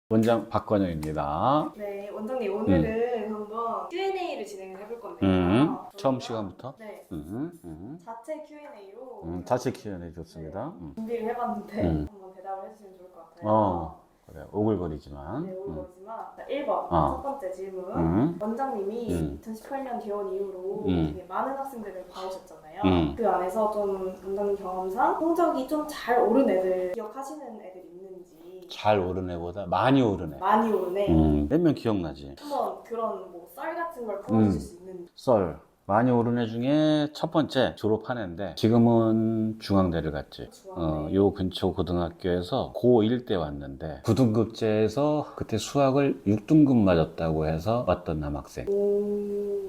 원장 박건영입니다. 네, 원장님 오늘은 한번 Q&A를 진행을 해볼 건데요. 처음 시간부터? 네, 음. 자체 Q&A로 자체 Q&A 좋습니다. 준비를 해봤는데 한번 대답을 해주시면 좋을 것 같아요. 그래, 오글거리지만. 네, 오늘이지만 1번 첫 번째 질문. 원장님이 2018년 개원 이후로 되게 많은 학생들을 봐오셨잖아요. 그 안에서 좀 원장님 경험상 성적이 좀 잘 오른 애들 기억하시는 애들 있는지. 잘 오른 애보다 많이 오른 애. 많이 오른 애. 몇 명 기억나지? 한번 그런 뭐 썰 같은 걸 풀어주실 수 있는지. 썰. 많이 오른 애 중에 첫 번째 졸업한 애인데 지금은 중앙대를 갔지. 요 근처 고등학교에서 고1 때 왔는데 9등급제에서 그때 수학을 6등급 맞았다고 해서 왔던 남학생.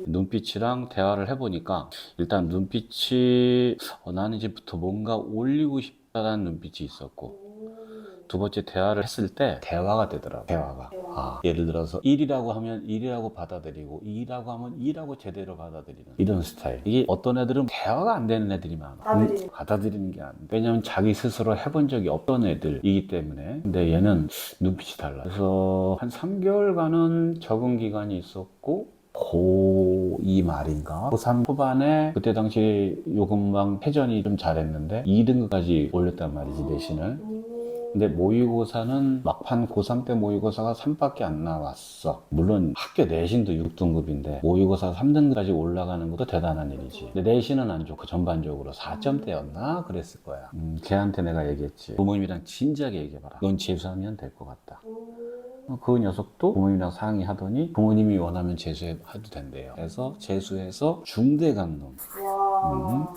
눈빛이랑 대화를 해보니까 일단 눈빛이 나는 이제부터 뭔가 올리고 싶다는 눈빛이 있었고, 두 번째 대화를 했을 때 대화가 되더라고. 대화가. 예를 들어서 1이라고 하면 1이라고 받아들이고 2라고 하면 2라고 제대로 받아들이는 이런 스타일. 이게 어떤 애들은 대화가 안 되는 애들이 많아. 받아들이는 게 안 돼. 왜냐면 자기 스스로 해본 적이 없던 애들이기 때문에. 근데 얘는 눈빛이 달라. 그래서 한 3개월간은 적응 기간이 있었고, 고2 말인가? 고3 후반에 그때 당시 요금방 회전이 좀 잘했는데 2등급까지 올렸단 말이지, 내신을. 근데 모의고사는 막판 고3 때 모의고사가 3밖에 안 나왔어. 물론 학교 내신도 6등급인데 모의고사 3등급까지 올라가는 것도 대단한 일이지. 근데 내신은 안 좋고 전반적으로 4점대였나? 그랬을 거야. 걔한테 내가 얘기했지. 부모님이랑 진지하게 얘기해봐라. 넌 재수하면 될 것 같다. 그 녀석도 부모님이랑 상의하더니 부모님이 원하면 재수해도 된대요. 그래서 재수해서 중대 간 놈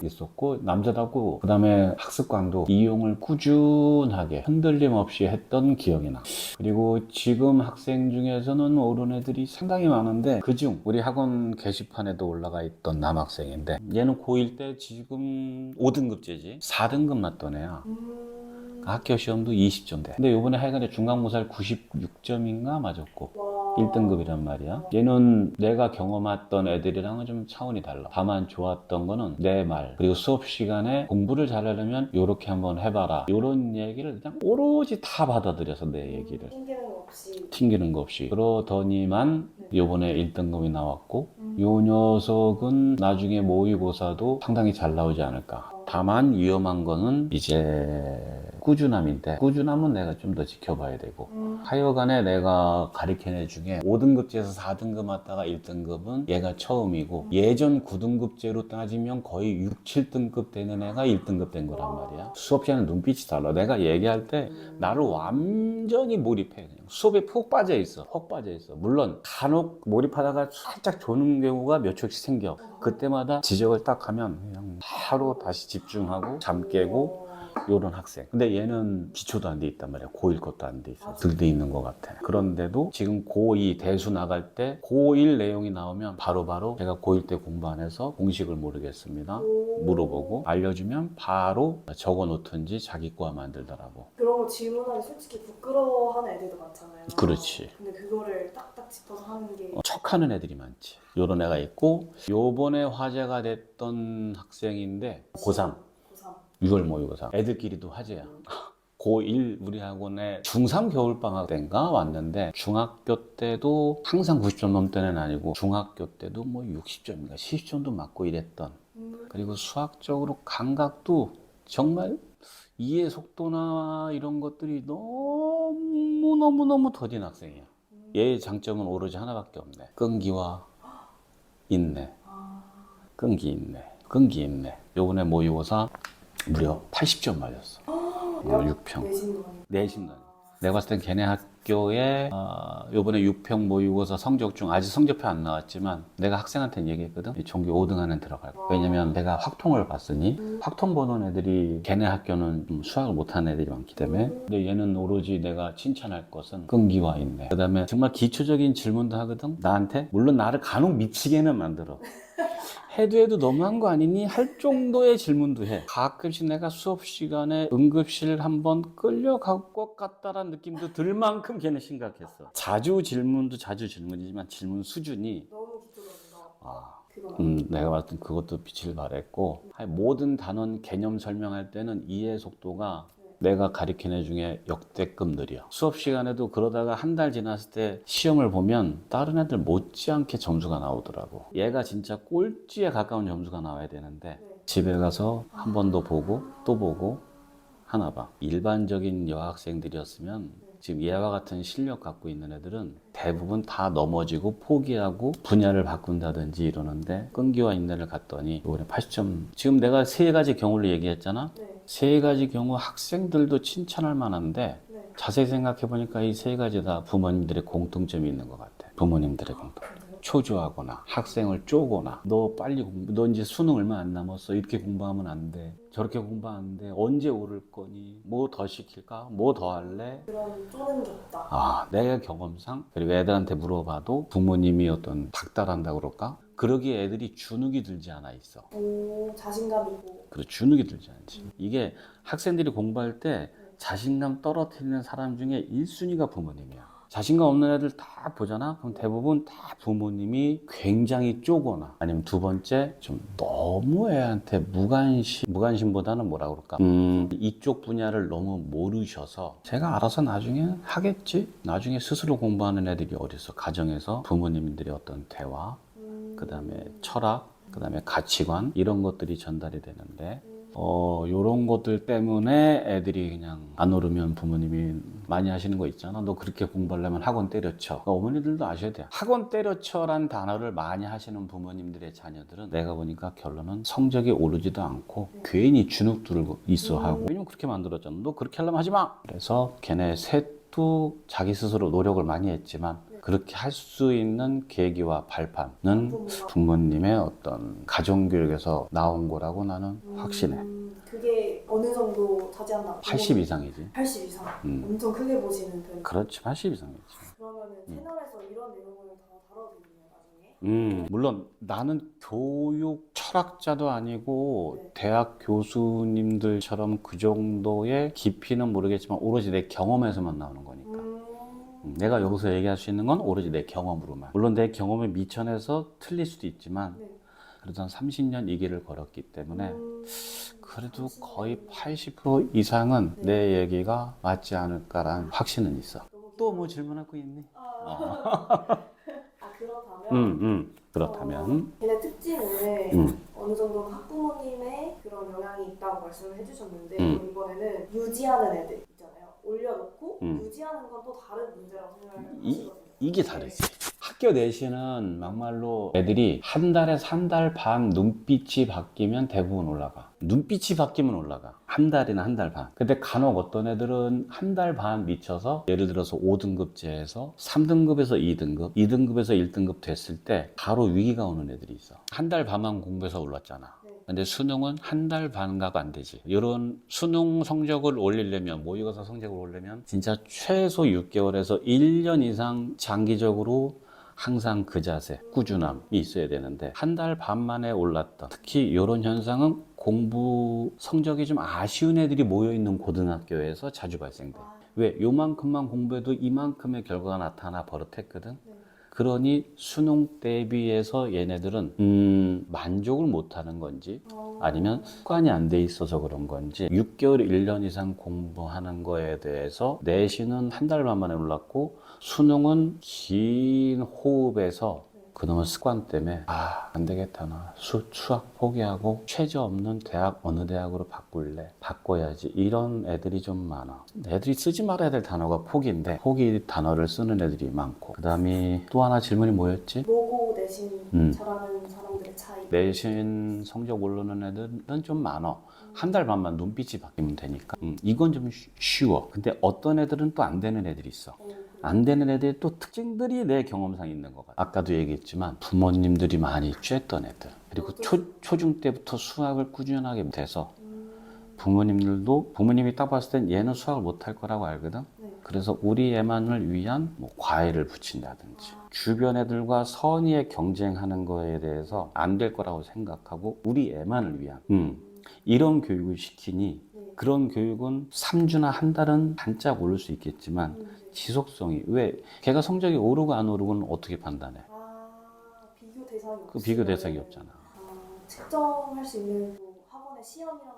있었고, 남자답고, 그 다음에 학습광도 이용을 꾸준하게 흔들림 없이 했던 기억이 나. 그리고 지금 학생 중에서는 오른 애들이 상당히 많은데, 그중 우리 학원 게시판에도 올라가 있던 남학생인데, 얘는 고1 때 지금 5등급제지 4등급 맞던 애야. 학교 시험도 20점대. 근데 요번에 하여간에 중간고사를 96점인가 맞았고 1등급이란 말이야. 얘는 내가 경험했던 애들이랑은 좀 차원이 달라. 다만 좋았던 거는 내 말, 그리고 수업 시간에 공부를 잘하려면 요렇게 한번 해봐라, 요런 얘기를 그냥 오로지 다 받아들여서 내 얘기를 튕기는 거 없이 그러더니만 요번에 1등급이 나왔고, 요 녀석은 나중에 모의고사도 상당히 잘 나오지 않을까. 다만 위험한 거는 이제 꾸준함인데, 꾸준함은 내가 좀 더 지켜봐야 되고, 하여간에 내가 가르친 애 중에 5등급제에서 4등급 맞다가 1등급은 얘가 처음이고, 예전 9등급제로 따지면 거의 6, 7등급 되는 애가 1등급 된 거란 말이야. 수업 시간에 눈빛이 달라. 내가 얘기할 때 나를 완전히 몰입해. 그냥 수업에 푹 빠져 있어. 물론 간혹 몰입하다가 살짝 조는 경우가 몇 초씩 생겨. 그때마다 지적을 딱 하면 그냥 바로 다시 집중하고 잠 깨고, 요런 학생. 근데 얘는 기초도 안 돼 있단 말이야. 고1 것도 안 돼 있어. 들돼 있는 것 같아. 그런데도 지금 고2 대수 나갈 때 고1 내용이 나오면 바로바로 제가 고1 때 공부 안 해서 공식을 모르겠습니다 물어보고 알려주면 바로 적어 놓든지 자기 거와 만들더라고. 그런 거 질문하기 솔직히 부끄러워하는 애들도 많잖아요. 그렇지. 근데 그거를 딱딱 짚어서 하는 게 척하는 애들이 많지. 요런 애가 있고, 요번에 화제가 됐던 학생인데 고3 6월 모의고사. 애들끼리도 화제야. 고1 우리 학원에 중3 겨울방학 때인가 왔는데, 중학교 때도 항상 90점 넘던 애는 아니고 중학교 때도 뭐 60점인가 70점도 맞고 이랬던. 그리고 수학적으로 감각도 정말 이해 속도나 이런 것들이 너무너무너무 더딘 학생이야. 얘의 장점은 오로지 하나밖에 없네. 끈기와 인내. 끈기 인내. 요번에 모의고사 무려 80점 맞았어. 6평. 내신도 아니고. 내가 봤을 땐 걔네 학교에 요번에 6평 모의고사 성적 중 아직 성적표 안 나왔지만 내가 학생한테는 얘기했거든. 전교 5등 안에 들어갈 거야. 왜냐면 내가 확통을 봤으니, 확통 보는 애들이 걔네 학교는 좀 수학을 못하는 애들이 많기 때문에. 근데 얘는 오로지 내가 칭찬할 것은 끈기와 인내. 그 다음에 정말 기초적인 질문도 하거든. 나한테. 물론 나를 간혹 미치게는 만들어. 해도 너무한 거 아니니? 할 정도의 질문도 해. 가끔씩 내가 수업 시간에 응급실 한번 끌려갈 것 같다라는 느낌도 들 만큼 걔는 심각했어. 자주 질문이지만 질문 수준이 너무 기초적인 거. 내가 봤을 땐 그것도 빛을 발했고, 모든 단원 개념 설명할 때는 이해 속도가 내가 가르친 애 중에 역대급 느려. 수업 시간에도 그러다가 한 달 지났을 때 시험을 보면 다른 애들 못지않게 점수가 나오더라고. 얘가 진짜 꼴찌에 가까운 점수가 나와야 되는데 집에 가서 한 번 더 보고 또 보고 하나 봐. 일반적인 여학생들이었으면 지금 얘와 같은 실력 갖고 있는 애들은 대부분 다 넘어지고 포기하고 분야를 바꾼다든지 이러는데 끈기와 인내를 갖더니 이번에 80점. 지금 내가 세 가지 경우를 얘기했잖아. 세 가지 경우 학생들도 칭찬할 만한데 자세히 생각해 보니까 이 세 가지 다 부모님들의 공통점이 있는 것 같아. 부모님들의 공통. 초조하거나 학생을 쪼거나 너 빨리 너 이제 수능 얼마 안 남았어 이렇게 공부하면 안 돼 저렇게 공부하면 안 돼 언제 오를 거니 뭐 더 시킬까 뭐 더 할래 그런 쪼는 게 없다. 아 내 경험상 그리고 애들한테 물어봐도 부모님이 어떤 닥달한다고 그럴까 그러기에 애들이 주눅이 들지 않아 있어. 오, 자신감이고. 그래 주눅이 들지 않지. 이게 학생들이 공부할 때 자신감 떨어뜨리는 사람 중에 1순위가 부모님이야. 자신감 없는 애들 다 보잖아? 그럼 대부분 다 부모님이 굉장히 쪼거나 아니면 두 번째 좀 너무 애한테 무관심보다는 뭐라 그럴까? 이쪽 분야를 너무 모르셔서 제가 알아서 나중에 하겠지? 나중에 스스로 공부하는 애들이 어딨어? 가정에서 부모님들의 어떤 대화, 그 다음에 철학, 그 다음에 가치관 이런 것들이 전달이 되는데 요런 것들 때문에 애들이 그냥 안 오르면 부모님이 많이 하시는 거 있잖아. 너 그렇게 공부하려면 학원 때려쳐. 그러니까 어머니들도 아셔야 돼요. 학원 때려쳐란 단어를 많이 하시는 부모님들의 자녀들은 내가 보니까 결론은 성적이 오르지도 않고 괜히 주눅 들고 있어 하고. 왜냐면 그렇게 만들었잖아. 너 그렇게 하려면 하지 마. 그래서 걔네 셋도 자기 스스로 노력을 많이 했지만 그렇게 할 수 있는 계기와 발판은 부모님의 어떤 가정교육에서 나온 거라고 나는 확신해. 그게 어느 정도 차지한다? 80 이상이지. 80 이상? 엄청 크게 보시는 편. 그렇지, 80 이상이지. 그러면은 채널에서 이런 내용을 다 다뤄드리네요, 나중에? 물론 나는 교육 철학자도 아니고 대학 교수님들처럼 그 정도의 깊이는 모르겠지만 오로지 내 경험에서만 나오는 거니까. 내가 여기서 얘기할 수 있는 건 오로지 내 경험으로만. 물론 내 경험에 미천해서 틀릴 수도 있지만 그래도 한 30년 이 길을 걸었기 때문에 그래도 거의 80% 이상은 내 얘기가 맞지 않을까라는 확신은 있어. 또 뭐 질문할 거 있니? 그렇다면 걔네 특징을 어느 정도는 학부모님의 그런 영향이 있다고 말씀을 해주셨는데 그럼 이번에는 유지하는 애들 있잖아요. 올려놓고 유지하는 건 또 다른 문제라고 생각하시거든요. 이게 다르지. 학교 내신은 막말로 애들이 한 달에서 한 달 반 눈빛이 바뀌면 대부분 올라가. 눈빛이 바뀌면 올라가. 한 달이나 한 달 반. 근데 간혹 어떤 애들은 한 달 반 미쳐서 예를 들어서 5등급제에서 3등급에서 2등급, 2등급에서 1등급 됐을 때 바로 위기가 오는 애들이 있어. 한 달 반만 공부해서 올랐잖아. 근데 수능은 한 달 반가가 안 되지. 이런 수능 성적을 올리려면, 모의고사 성적을 올리려면 진짜 최소 6개월에서 1년 이상 장기적으로 항상 그 자세, 꾸준함이 있어야 되는데 한 달 반 만에 올랐다. 특히 이런 현상은 공부 성적이 좀 아쉬운 애들이 모여있는 고등학교에서 자주 발생돼. 왜? 요만큼만 공부해도 이만큼의 결과가 나타나 버릇했거든. 그러니 수능 대비해서 얘네들은 만족을 못하는 건지 아니면 습관이 안 돼 있어서 그런 건지 6개월, 1년 이상 공부하는 거에 대해서 내신은 한 달 반 만에 올랐고 수능은 긴 호흡에서 그놈의 습관 때문에 안 되겠다 나 수학 포기하고 최저 없는 대학 어느 대학으로 바꿔야지 이런 애들이 좀 많아. 애들이 쓰지 말아야 될 단어가 포기인데 포기 단어를 쓰는 애들이 많고 그 다음에 또 하나 질문이 뭐였지? 모고 내신 잘하는 사람들의 차이. 내신 성적 오르는 애들은 좀 많아. 한 달 반만 눈빛이 바뀌면 되니까 이건 좀 쉬워. 근데 어떤 애들은 또 안 되는 애들이 있어. 안 되는 애들의 또 특징들이 내 경험상 있는 것 같아. 아까도 얘기했지만 부모님들이 많이 쬐던 애들 그리고 초중 때부터 수학을 꾸준하게 돼서 부모님이 딱 봤을 땐 얘는 수학을 못할 거라고 알거든. 그래서 우리 애만을 위한 뭐 과외를 붙인다든지 주변 애들과 선의의 경쟁하는 거에 대해서 안 될 거라고 생각하고 우리 애만을 위한 이런 교육을 시키니 그런 교육은 3주나 한 달은 반짝 오를 수 있겠지만 지속성이 왜 걔가 성적이 오르고 안 오르고는 어떻게 판단해? 비교 대상이 그 비교 대상이 없잖아. 측정할 수 있는 뭐 학원의 시험이랑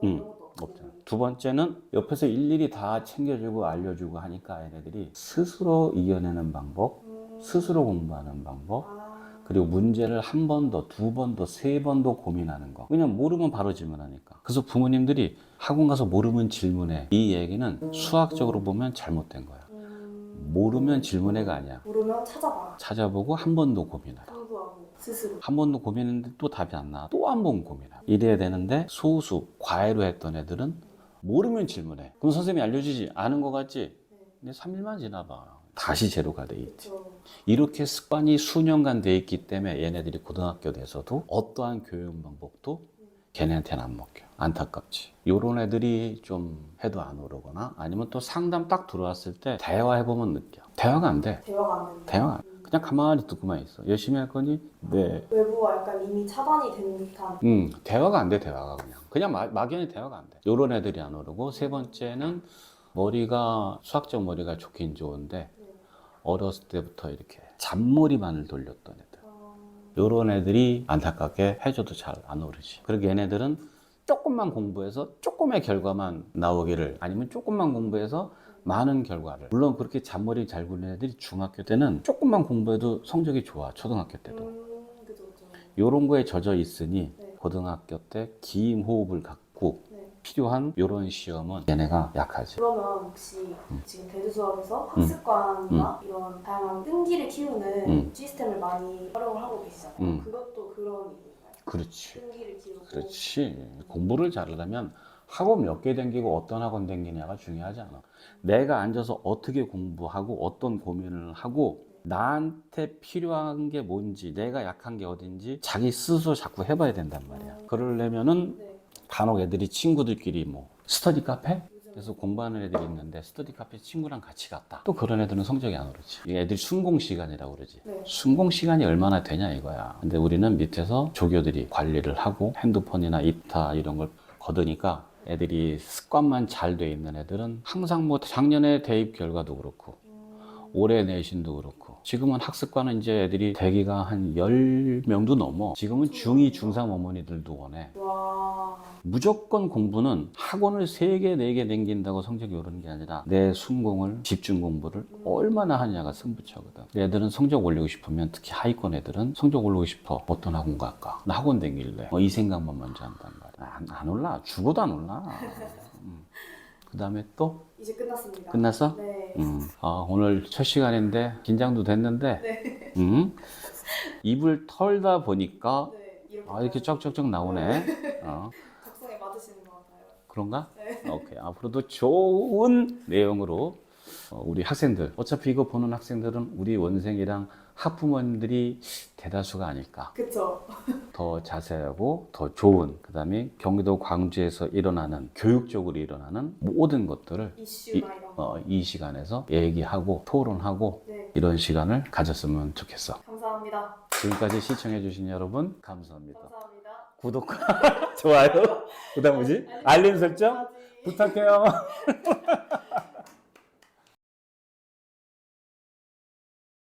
응, 없잖아. 두 번째는 옆에서 일일이 다 챙겨주고 알려주고 하니까 얘네들이 스스로 이겨내는 방법, 스스로 공부하는 방법, 그리고 문제를 한 번 더, 두 번 더, 세 번 더 고민하는 거. 그냥 모르면 바로 질문하니까. 그래서 부모님들이 학원 가서 모르면 질문해. 이 얘기는 수학적으로 보면 잘못된 거야. 모르면 질문해가 아니야. 모르면 찾아봐. 찾아보고 한 번 더 고민하라. 공부하고 스스로. 한 번 더 고민했는데 또 답이 안 나와. 또 한 번 고민하라. 이래야 되는데 소수, 과외로 했던 애들은 모르면 질문해. 그럼 선생님이 알려주지. 아는 거 같지? 근데 3일만 지나봐. 다시 제로가 돼 있지. 이렇게 습관이 수년간 돼 있기 때문에 얘네들이 고등학교 돼서도 어떠한 교육 방법도 걔네한테는 안 먹혀. 안타깝지. 요런 애들이 좀 해도 안 오르거나 아니면 또 상담 딱 들어왔을 때 대화해보면 느껴. 대화가 안 돼. 대화가 안 된다. 대화가 안 돼. 그냥 가만히 듣고만 있어. 열심히 할 거니? 네. 외부와 약간 이미 차단이 된 듯한. 대화가 안 돼, 대화가 그냥 막연히 대화가 안 돼. 요런 애들이 안 오르고 세 번째는 머리가 수학적 머리가 좋긴 좋은데 어렸을 때부터 이렇게 잔머리만을 돌렸던 애들. 요런 애들이 안타깝게 해줘도 잘 안 오르지. 그리고 얘네들은 조금만 공부해서 조금의 결과만 나오기를 아니면 조금만 공부해서 많은 결과를. 물론 그렇게 잔머리 잘 굴리는 애들이 중학교 때는 조금만 공부해도 성적이 좋아. 초등학교 때도. 그죠. 요런 거에 젖어 있으니 네. 고등학교 때 긴 호흡을 갖고 네. 필요한 요런 시험은 얘네가 약하지. 그러면 혹시 지금 대두 수업에서 학습관이나 이런 다양한 끈기를 키우는 시스템을 많이 활용을 하고 계시잖아요. 그것도 그런 의미인가요? 그렇지. 끈기를 키우고. 그렇지. 공부를 잘하려면 학원 몇 개 댕기고 어떤 학원 댕기냐가 중요하지 않아. 내가 앉아서 어떻게 공부하고 어떤 고민을 하고 나한테 필요한 게 뭔지 내가 약한 게 어딘지 자기 스스로 자꾸 해봐야 된단 말이야. 그러려면은 네. 간혹 애들이 친구들끼리 뭐 스터디 카페? 그래서 공부하는 애들이 있는데 스터디 카페 친구랑 같이 갔다. 또 그런 애들은 성적이 안 오르지. 이 애들이 순공 시간이라고 그러지. 네. 순공 시간이 얼마나 되냐 이거야. 근데 우리는 밑에서 조교들이 관리를 하고 핸드폰이나 입타 이런 걸 거두니까 애들이 습관만 잘 돼 있는 애들은 항상 뭐 작년에 대입 결과도 그렇고 올해 내신도 그렇고 지금은 학습관은 이제 애들이 대기가 한 10명도 넘어. 지금은 중2, 중3 어머니들도 원해. 와. 무조건 공부는 학원을 3개, 4개 댕긴다고 성적이 오르는 게 아니라 내 순공을, 집중 공부를 얼마나 하느냐가 승부처거든. 애들은 성적 올리고 싶으면 특히 하위권 애들은 성적 올리고 싶어. 어떤 학원 갈까? 나 학원 댕길래. 이 생각만 먼저 한단 말이야. 안 올라. 죽어도 안 올라. 그 다음에 또? 이제 끝났습니다. 끝났어? 네. 오늘 첫 시간인데 긴장도 됐는데 네. 입을 털다 보니까 네. 이렇게 쩍쩍쩍 나오네. 작성에 맞으시는 것 같아요. 그런가? 네. 오케이. 앞으로도 좋은 내용으로 우리 학생들, 어차피 이거 보는 학생들은 우리 원생이랑 학부모님들이 대다수가 아닐까. 그쵸. 더 자세하고 더 좋은, 그 다음에 경기도 광주에서 일어나는, 교육적으로 일어나는 모든 것들을 이슈나 이런 거. 이 시간에서 얘기하고 토론하고 네. 이런 시간을 가졌으면 좋겠어. 감사합니다. 지금까지 시청해주신 여러분 감사합니다. 감사합니다. 구독과 좋아요, 그 다음 뭐지? 알림 설정 부탁해요.